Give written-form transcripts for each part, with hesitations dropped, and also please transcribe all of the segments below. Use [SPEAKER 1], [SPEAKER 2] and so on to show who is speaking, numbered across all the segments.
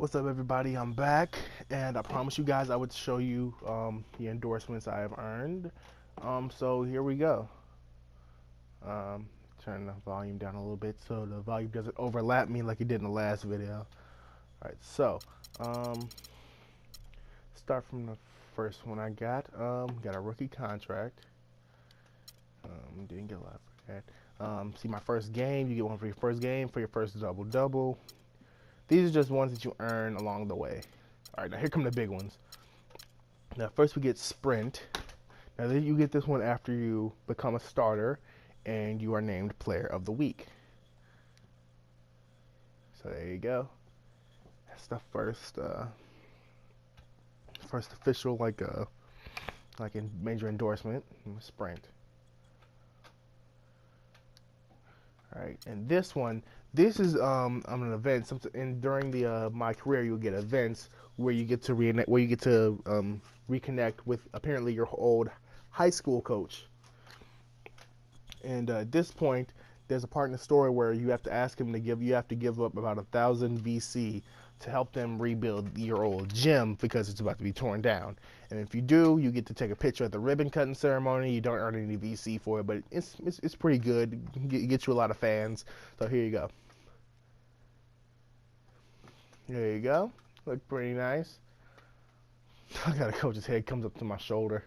[SPEAKER 1] What's up, everybody? I'm back, and I promised you guys I would show you the endorsements I have earned. So here we go. Um, Turn the volume down a little bit so the volume doesn't overlap me like it did in the last video. All right, so um, start from the first one I got. Got a rookie contract. Didn't get a lot for that. See, my first game, you get one for your first game, for your first double double. These are just ones that you earn along the way. All right, now here come the big ones. Now, first we get Sprint. Now, then you get this one after you become a starter and you are named Player of the Week. So there you go. That's the first official like a major endorsement. Sprint. All right, and this is an event. And during the my career, you'll get events where you get to reconnect with apparently your old high school coach. And at this point, there's a part in the story where you have to ask him to give up about 1,000 VC to help them rebuild your old gym because it's about to be torn down. And if you do, you get to take a picture at the ribbon cutting ceremony. You don't earn any VC for it, but it's pretty good. It gets you a lot of fans. So here you go. There you go. Look pretty nice. I got a coach's head comes up to my shoulder.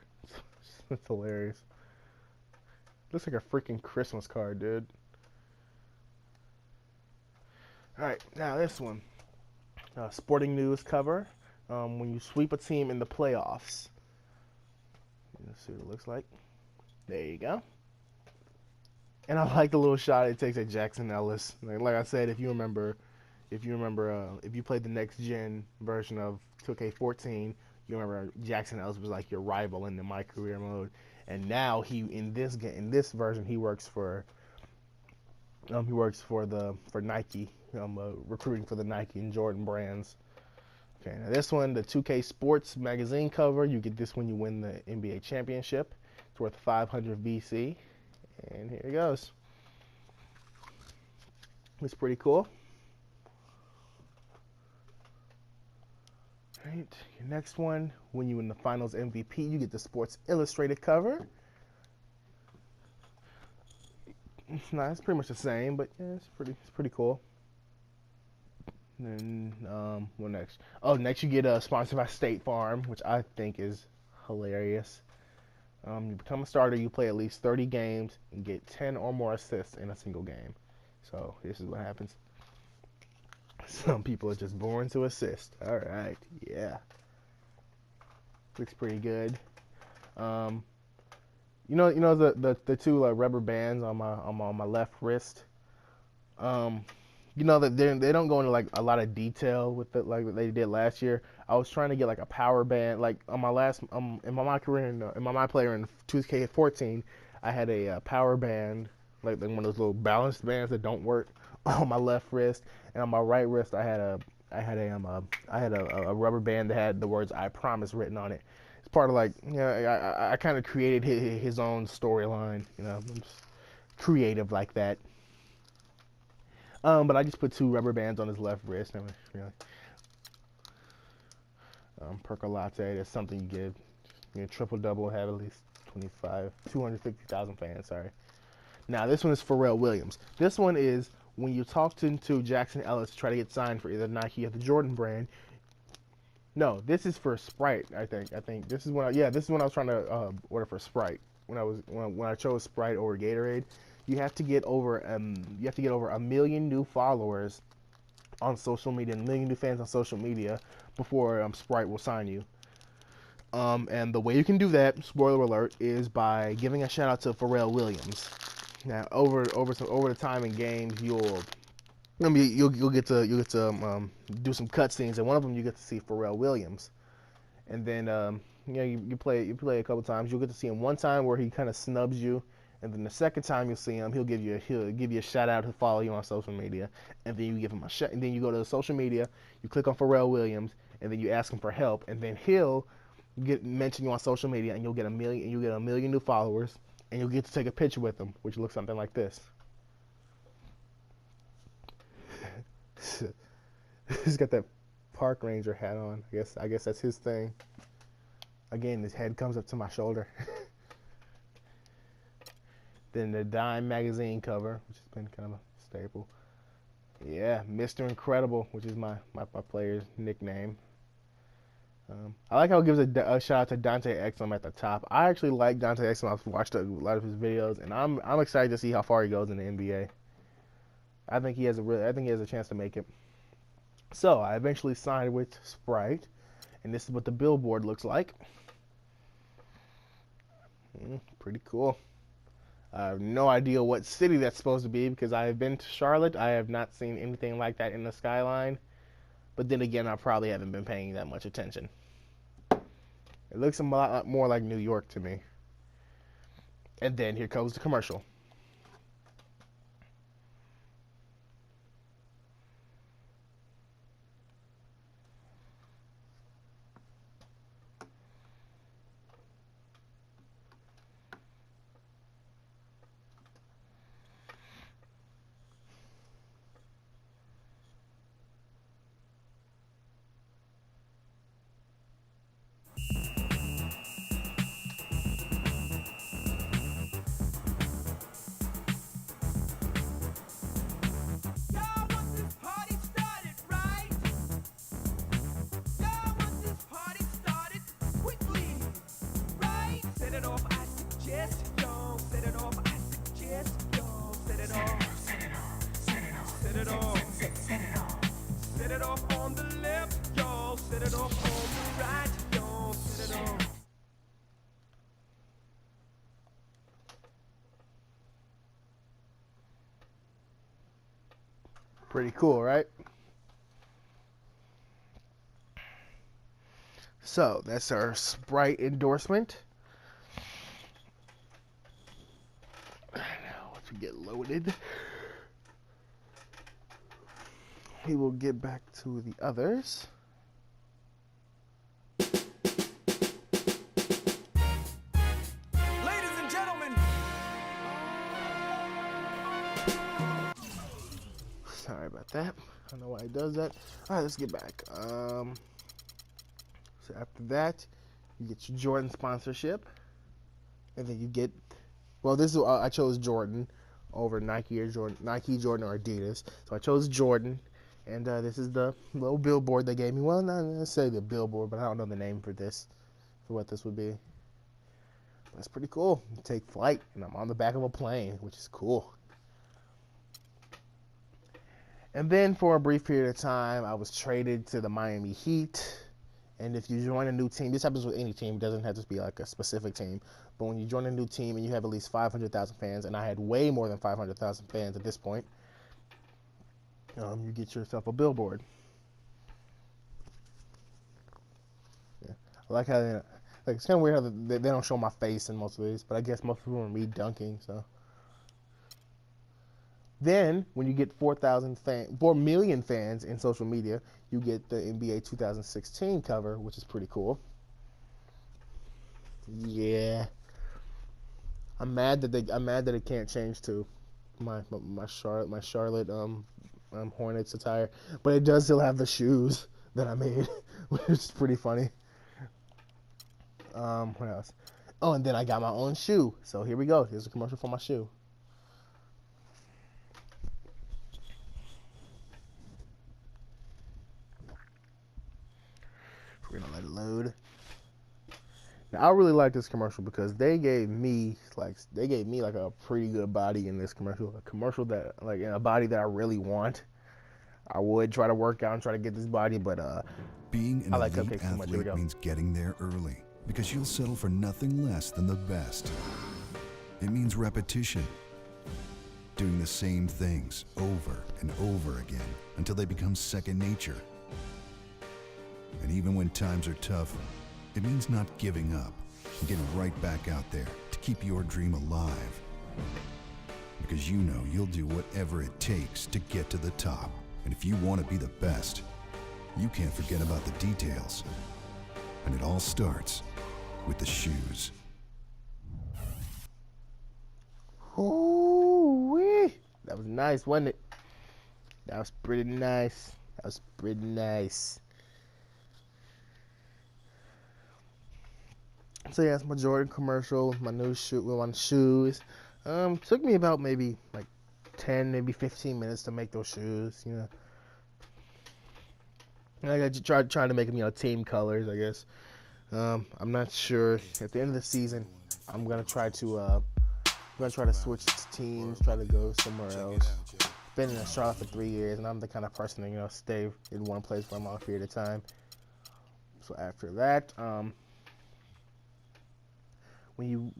[SPEAKER 1] It's hilarious. Looks like a freaking Christmas card, dude. All right, now this one. Sporting news cover. When you sweep a team in the playoffs. Let's see what it looks like. There you go. And I like the little shot it takes at Jackson Ellis. Like I said, if you played the next gen version of 2K14, you remember Jackson Ellis was like your rival in the My Career mode. And now in this version he works for Nike, recruiting for the Nike and Jordan brands. Okay, now this one, the 2K Sports magazine cover, you get this when you win the NBA championship. It's worth 500 VC, and here it goes. It's pretty cool. All right, your next one, when you win the Finals MVP, you get the Sports Illustrated cover. Nah, it's pretty much the same, but yeah, it's pretty cool. And then what next? Oh, next you get sponsored by State Farm, which I think is hilarious. You become a starter, you play at least 30 games, and get 10 or more assists in a single game. So this is what happens. Some people are just born to assist. All right, yeah, looks pretty good. The two rubber bands on my left wrist. That they don't go into like a lot of detail with it like they did last year. I was trying to get like a power band like on my last in my career in my player in 2K14. I had a power band like one of those little balanced bands that don't work on my left wrist, and on my right wrist I had a rubber band that had the words "I promise" written on it. It's part of like I kind of created his own storyline. I'm just creative like that. But I just put 2 rubber bands on his left wrist. Perca Latte. That's something you get. Triple double have at least 250,000 fans. Sorry. Now this one is Pharrell Williams. This one is when you talk to Jackson Ellis to try to get signed for either Nike or the Jordan brand. No, this is for Sprite. I think this is when I was trying to order for Sprite when I chose Sprite over Gatorade. You have to get over 1 million new followers on social media, 1 million new fans on social media before Sprite will sign you. And the way you can do that, spoiler alert, is by giving a shout out to Pharrell Williams. Now, over the time in games, you'll get to do some cutscenes, and one of them you get to see Pharrell Williams, and then you play a couple times. You'll get to see him one time where he kind of snubs you. And then the second time you see him, he'll give you a shout out. He'll follow you on social media, and then you give him a shout. And then you go to the social media, you click on Pharrell Williams, and then you ask him for help, and then he'll mention you on social media, and you'll get 1 million new followers, and you'll get to take a picture with him, which looks something like this. He's got that park ranger hat on. I guess that's his thing. Again, his head comes up to my shoulder. Then the Dime magazine cover, which has been kind of a staple. Yeah, Mr. Incredible, which is my player's nickname. I like how it gives a shout out to Dante Exum at the top. I actually like Dante Exum. I've watched a lot of his videos, and I'm excited to see how far he goes in the NBA. I think he has a chance to make it. So I eventually signed with Sprite, and this is what the billboard looks like. Pretty cool. I have no idea what city that's supposed to be because I have been to Charlotte. I have not seen anything like that in the skyline. But then again, I probably haven't been paying that much attention. It looks a lot more like New York to me. And then here comes the commercial. Pretty cool, right? So that's our Sprite endorsement. Now once we get loaded, we will get back to the others.
[SPEAKER 2] Ladies and gentlemen.
[SPEAKER 1] Sorry about that. I don't know why it does that. All right, let's get back. So after that, you get your Jordan sponsorship, and then you get. Well, this is I chose Jordan over Nike, or Jordan, or Adidas. So I chose Jordan, and this is the little billboard they gave me. Well, not necessarily the billboard, but I don't know the name for this, for what this would be. That's pretty cool. You take flight, and I'm on the back of a plane, which is cool. And then for a brief period of time, I was traded to the Miami Heat. And if you join a new team, this happens with any team. It doesn't have to be like a specific team. But when you join a new team and you have at least 500,000 fans, and I had way more than 500,000 fans at this point, you get yourself a billboard. Yeah. I like how it's kind of weird how they don't show my face in most of these, but I guess most people are me dunking, so. Then, when you get 4 million fans in social media, you get the NBA 2016 cover, which is pretty cool. Yeah, I'm mad that it can't change to my Charlotte Hornets attire, but it does still have the shoes that I made, which is pretty funny. What else? Oh, and then I got my own shoe. So here we go. Here's a commercial for my shoe. We're gonna let it load. Now I really like this commercial because they gave me like a pretty good body in this commercial. A commercial that like in a body that I really want. I would try to work out and try to get this body, but
[SPEAKER 3] being an
[SPEAKER 1] I like
[SPEAKER 3] elite
[SPEAKER 1] cupcakes too much. Here we
[SPEAKER 3] athlete
[SPEAKER 1] go.
[SPEAKER 3] means getting there early because you'll settle for nothing less than the best. It means repetition, doing the same things over and over again until they become second nature. And even when times are tough, it means not giving up and getting right back out there to keep your dream alive. Because you know you'll do whatever it takes to get to the top. And if you want to be the best, you can't forget about the details. And it all starts with the shoes.
[SPEAKER 1] Ooh-wee. That was nice, wasn't it? That was pretty nice. So yeah, it's my Jordan commercial, my new shoe with my shoes. Took me about maybe like 10, maybe 15 minutes to make those shoes. And I got trying to make them, team colors, I guess. I'm not sure. At the end of the season, I'm gonna try to switch teams, try to go somewhere else. Been in Charlotte for 3 years, and I'm the kind of person that stay in one place for a long period of time. So after that, you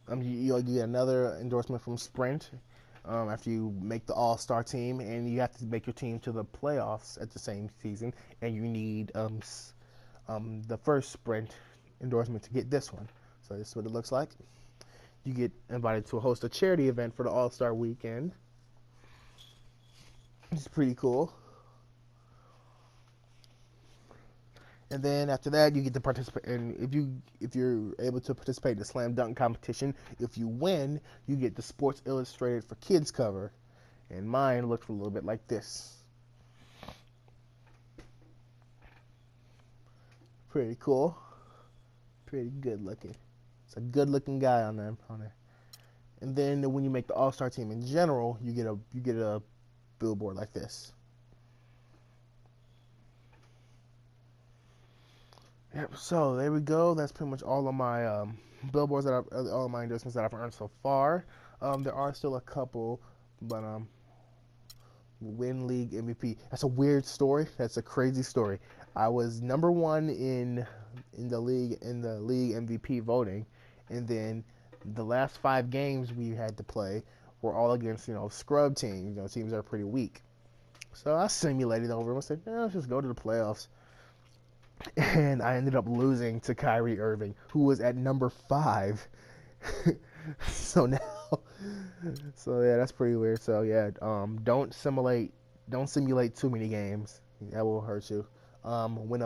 [SPEAKER 1] get another endorsement from Sprint after you make the All-Star team, and you have to make your team to the playoffs at the same season, and you need the first Sprint endorsement to get this one. So this is what it looks like. You get invited to host a charity event for the All-Star weekend. It's pretty cool. And then after that, you get to participate. And if you're able to participate in the slam dunk competition, if you win, you get the Sports Illustrated for Kids cover. And mine looks a little bit like this. Pretty cool. Pretty good looking. It's a good looking guy on there. And then when you make the All-Star team in general, you get a billboard like this. Yep. So there we go. That's pretty much all of my billboards all of my endorsements that I've earned so far. There are still a couple, but win league MVP. That's a weird story. That's a crazy story. I was number 1 in the league MVP voting, and then the last 5 games we had to play were all against scrub teams, teams that are pretty weak. So I simulated over. I said, let's just go to the playoffs. And I ended up losing to Kyrie Irving, who was at number 5. So yeah, that's pretty weird. So yeah, don't simulate too many games. That will hurt you. When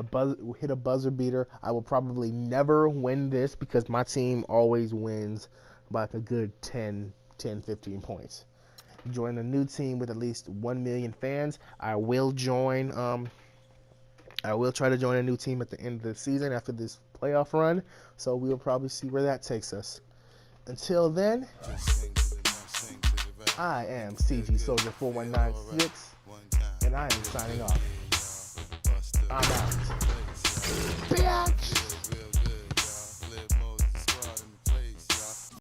[SPEAKER 1] hit a buzzer beater, I will probably never win this because my team always wins by like a good 10, 15 points. Join a new team with at least 1 million fans. I will try to join a new team at the end of the season after this playoff run, so we'll probably see where that takes us. Until then, I am CG Soldier 4196, and I am signing off. I'm out. Bitch!